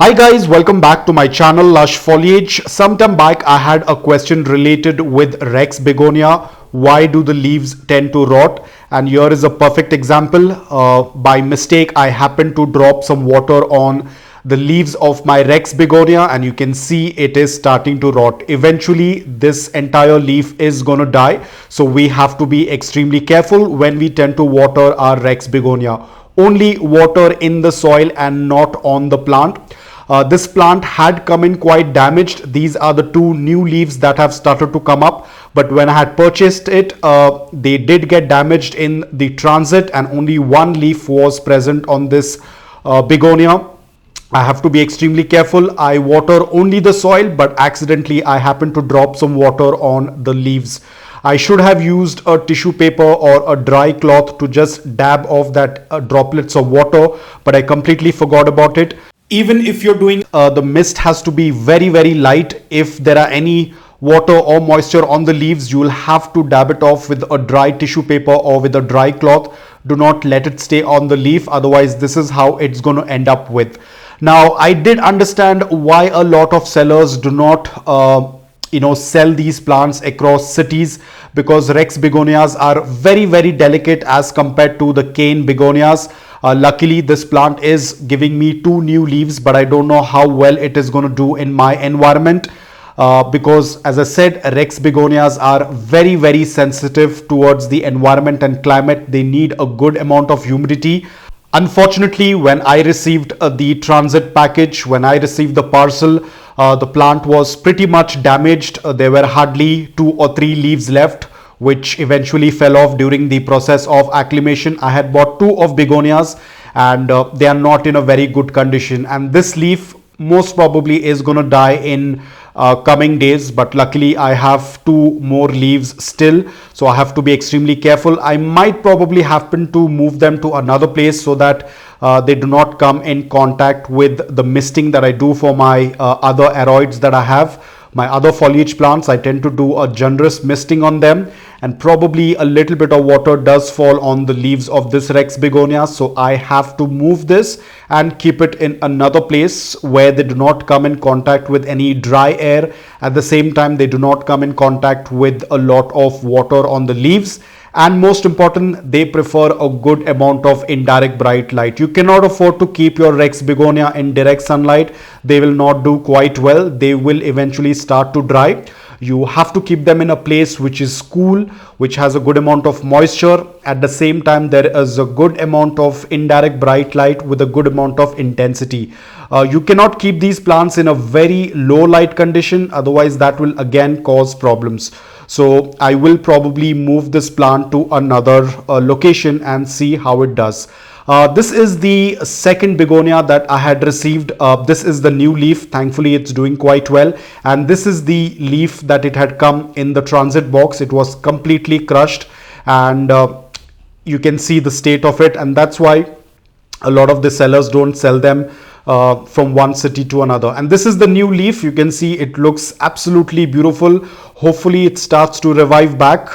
Hi guys, welcome back to my channel Lush Foliage. Sometime back I had a question related with Rex Begonia. Why do the leaves tend to rot? And here is a perfect example. By mistake I happened to drop some water on the leaves of my Rex Begonia and you can see it is starting to rot. Eventually this entire leaf is gonna die. So we have to be extremely careful when we tend to water our Rex Begonia. Only water in the soil and not on the plant. This plant had come in quite damaged. These are the two new leaves that have started to come up. But when I had purchased it, they did get damaged in the transit and only one leaf was present on this begonia. I have to be extremely careful. I water only the soil, but accidentally I happened to drop some water on the leaves. I should have used a tissue paper or a dry cloth to just dab off that droplets of water, but I completely forgot about it. Even if you're doing the mist has to be very light. If there are any water or moisture on the leaves, you will have to dab it off with a dry tissue paper or with a dry cloth. Do not let it stay on the leaf, otherwise this is how it's going to end up with. Now I did understand why a lot of sellers do not sell these plants across cities, because Rex begonias are very delicate as compared to the cane begonias. Luckily this plant is giving me two new leaves, but I don't know how well it is going to do in my environment, because as I said, Rex begonias are very sensitive towards the environment and climate. They need a good amount of humidity. Unfortunately, when I received the transit package, when I received the parcel, the plant was pretty much damaged. There were hardly 2 or 3 leaves left, which eventually fell off during the process of acclimation. I had bought 2 of begonias and they are not in a very good condition, and this leaf most probably is going to die in coming days, but luckily I have 2 more leaves still, so I have to be extremely careful. I might probably happen to move them to another place so that they do not come in contact with the misting that I do for my other aroids that I have. My other foliage plants, I tend to do a generous misting on them, and probably a little bit of water does fall on the leaves of this Rex begonia. So I have to move this and keep it in another place where they do not come in contact with any dry air. At the same time, they do not come in contact with a lot of water on the leaves. And most important, they prefer a good amount of indirect bright light. You cannot afford to keep your Rex begonia in direct sunlight. They will not do quite well. They will eventually start to dry. You have to keep them in a place which is cool, which has a good amount of moisture. At the same time, there is a good amount of indirect bright light with a good amount of intensity. You cannot keep these plants in a very low light condition, otherwise that will again cause problems. So I will probably move this plant to another location and see how it does. This is the second begonia that I had received. This is the new leaf. Thankfully it's doing quite well, and this is the leaf that it had come in the transit box. It was completely crushed, and you can see the state of it, and that's why a lot of the sellers don't sell them from one city to another. And this is the new leaf. You can see it looks absolutely beautiful. Hopefully it starts to revive back.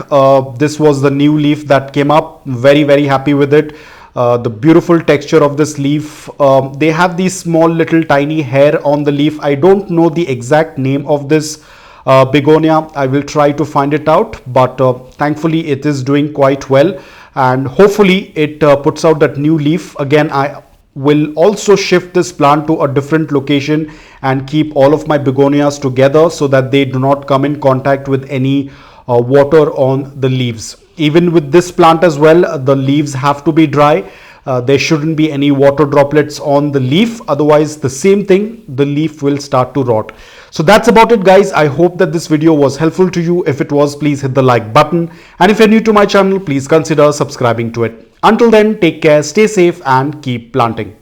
This was the new leaf that came up. Very happy with it. The beautiful texture of this leaf. They have these small little tiny hair on the leaf. I don't know the exact name of this begonia. I will try to find it out, but thankfully it is doing quite well, and hopefully it puts out that new leaf. Again, I will also shift this plant to a different location and keep all of my begonias together so that they do not come in contact with any water on the leaves. Even with this plant as well, the leaves have to be dry. There shouldn't be any water droplets on the leaf, otherwise the same thing, the leaf will start to rot. So that's about it guys. I hope that this video was helpful to you. If it was, please hit the like button, and if you're new to my channel, please consider subscribing to it. Until then, take care, stay safe and keep planting.